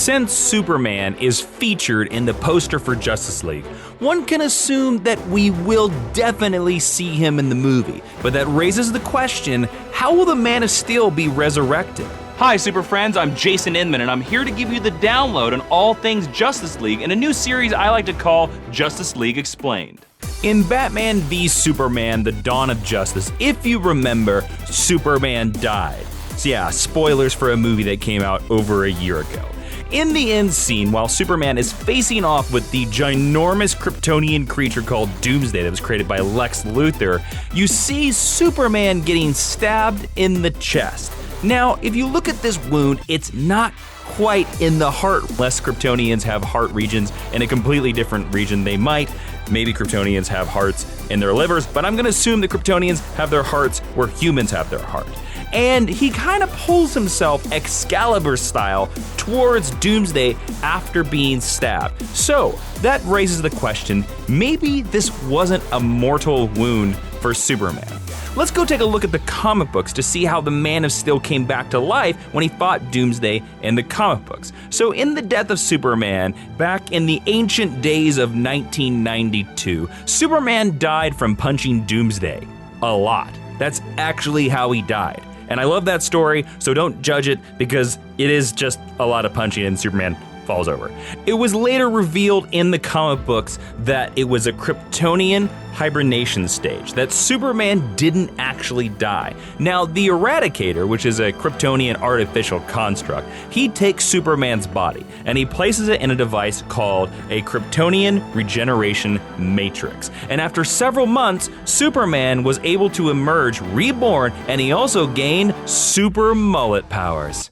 Since Superman is featured in the poster for Justice League, one can assume that we will definitely see him in the movie. But that raises the question, how will the Man of Steel be resurrected? Hi, Super Friends, I'm Jason Inman, and I'm here to give you the download on all things Justice League in a new series I like to call Justice League Explained. In Batman v Superman: The Dawn of Justice, if you remember, Superman died. So yeah, spoilers for a movie that came out over a year ago. In the end scene, while Superman is facing off with the ginormous Kryptonian creature called Doomsday that was created by Lex Luthor, you see Superman getting stabbed in the chest. Now, if you look at this wound, it's not quite in the heart. Less Kryptonians have heart regions in a completely different region. They might. Maybe Kryptonians have hearts in their livers, but I'm gonna assume that Kryptonians have their hearts where humans have their heart. And he kind of pulls himself Excalibur style towards Doomsday after being stabbed. So that raises the question, maybe this wasn't a mortal wound for Superman. Let's go take a look at the comic books to see how the Man of Steel came back to life when he fought Doomsday in the comic books. So in The Death of Superman, back in the ancient days of 1992, Superman died from punching Doomsday. A lot. That's actually how he died. And I love that story, so don't judge it because it is just a lot of punching and Superman falls over. It was later revealed in the comic books that it was a Kryptonian hibernation stage, that Superman didn't actually die. Now, the Eradicator, which is a Kryptonian artificial construct, he takes Superman's body and he places it in a device called a Kryptonian regeneration matrix. And after several months, Superman was able to emerge reborn, and he also gained super mullet powers.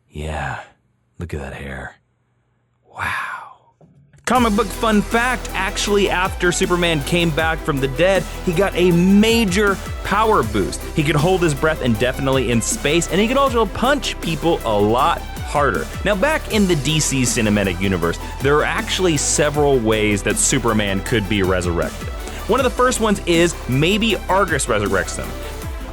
Yeah, look at that hair. Wow. Comic book fun fact, actually after Superman came back from the dead, he got a major power boost. He could hold his breath indefinitely in space, and he could also punch people a lot harder. Now back in the DC cinematic universe, there are actually several ways that Superman could be resurrected. One of the first ones is maybe Argus resurrects him.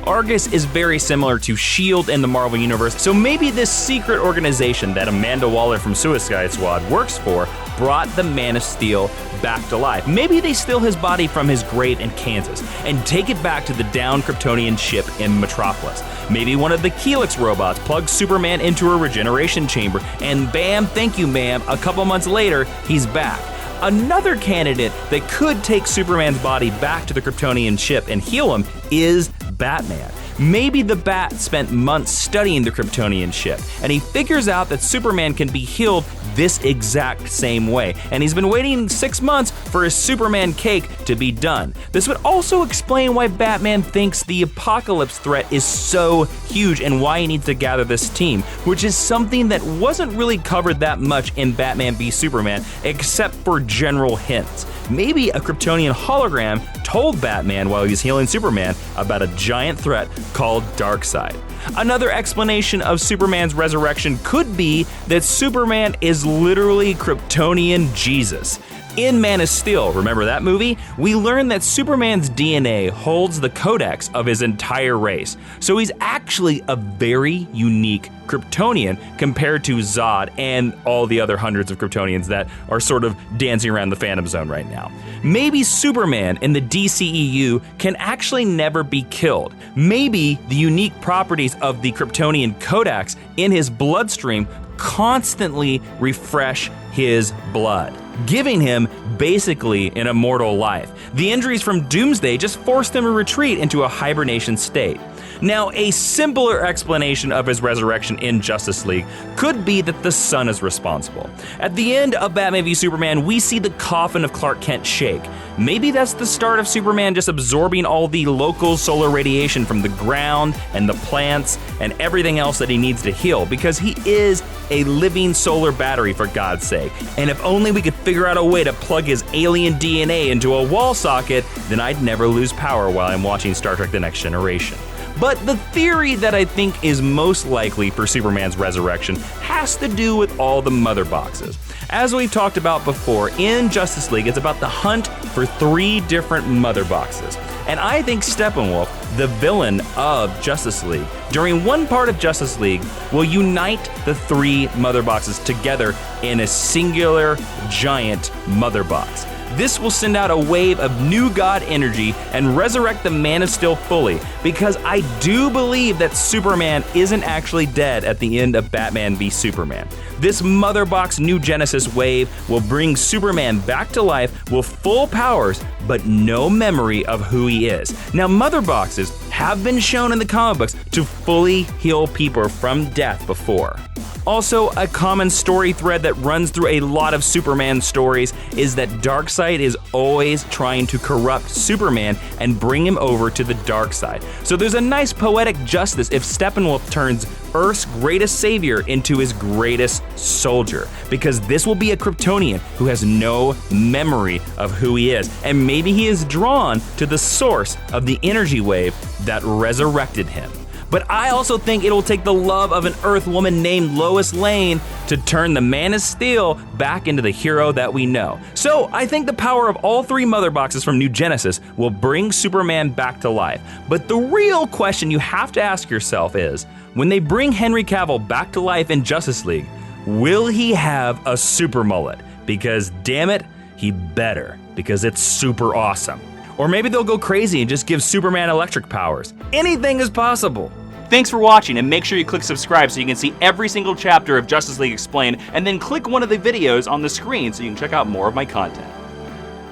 Argus is very similar to S.H.I.E.L.D. in the Marvel Universe, so maybe this secret organization that Amanda Waller from Suicide Squad works for brought the Man of Steel back to life. Maybe they steal his body from his grave in Kansas and take it back to the downed Kryptonian ship in Metropolis. Maybe one of the Helix robots plugs Superman into a regeneration chamber, and bam, thank you ma'am, a couple months later, he's back. Another candidate that could take Superman's body back to the Kryptonian ship and heal him is Batman. Maybe the Bat spent months studying the Kryptonian ship, and he figures out that Superman can be healed this exact same way, and he's been waiting 6 months for his Superman cake to be done. This would also explain why Batman thinks the apocalypse threat is so huge and why he needs to gather this team, which is something that wasn't really covered that much in Batman v Superman, except for general hints. Maybe a Kryptonian hologram told Batman while he was healing Superman about a giant threat called Darkseid. Another explanation of Superman's resurrection could be that Superman is literally Kryptonian Jesus. In Man of Steel, remember that movie? We learn that Superman's DNA holds the codex of his entire race, so he's actually a very unique Kryptonian compared to Zod and all the other hundreds of Kryptonians that are sort of dancing around the Phantom Zone right now. Maybe Superman in the DCEU can actually never be killed. Maybe the unique properties of the Kryptonian codex in his bloodstream constantly refresh his blood, giving him basically an immortal life. The injuries from Doomsday just forced him to retreat into a hibernation state. Now, a simpler explanation of his resurrection in Justice League could be that the sun is responsible. At the end of Batman v Superman, we see the coffin of Clark Kent shake. Maybe that's the start of Superman just absorbing all the local solar radiation from the ground and the plants and everything else that he needs to heal, because he is a living solar battery, for God's sake. And if only we could figure out a way to plug his alien DNA into a wall socket, then I'd never lose power while I'm watching Star Trek The Next Generation. But the theory that I think is most likely for Superman's resurrection has to do with all the mother boxes. As we've talked about before, in Justice League, it's about the hunt for 3 different mother boxes. And I think Steppenwolf, the villain of Justice League, during one part of Justice League, will unite the 3 mother boxes together in a singular giant mother box. This will send out a wave of new God energy and resurrect the Man of Steel fully, because I do believe that Superman isn't actually dead at the end of Batman v Superman. This Mother Box New Genesis wave will bring Superman back to life with full powers, but no memory of who he is. Now, Mother Boxes have been shown in the comic books to fully heal people from death before. Also, a common story thread that runs through a lot of Superman stories is that Darkseid is always trying to corrupt Superman and bring him over to the dark side. So there's a nice poetic justice if Steppenwolf turns Earth's greatest savior into his greatest soldier, because this will be a Kryptonian who has no memory of who he is, and maybe he is drawn to the source of the energy wave that resurrected him. But I also think it'll take the love of an Earth woman named Lois Lane to turn the Man of Steel back into the hero that we know. So I think the power of all 3 mother boxes from New Genesis will bring Superman back to life. But the real question you have to ask yourself is, when they bring Henry Cavill back to life in Justice League, will he have a super mullet? Because damn it, he better, because it's super awesome. Or maybe they'll go crazy and just give Superman electric powers. Anything is possible. Thanks for watching, and make sure you click subscribe so you can see every single chapter of Justice League Explained, and then click one of the videos on the screen so you can check out more of my content.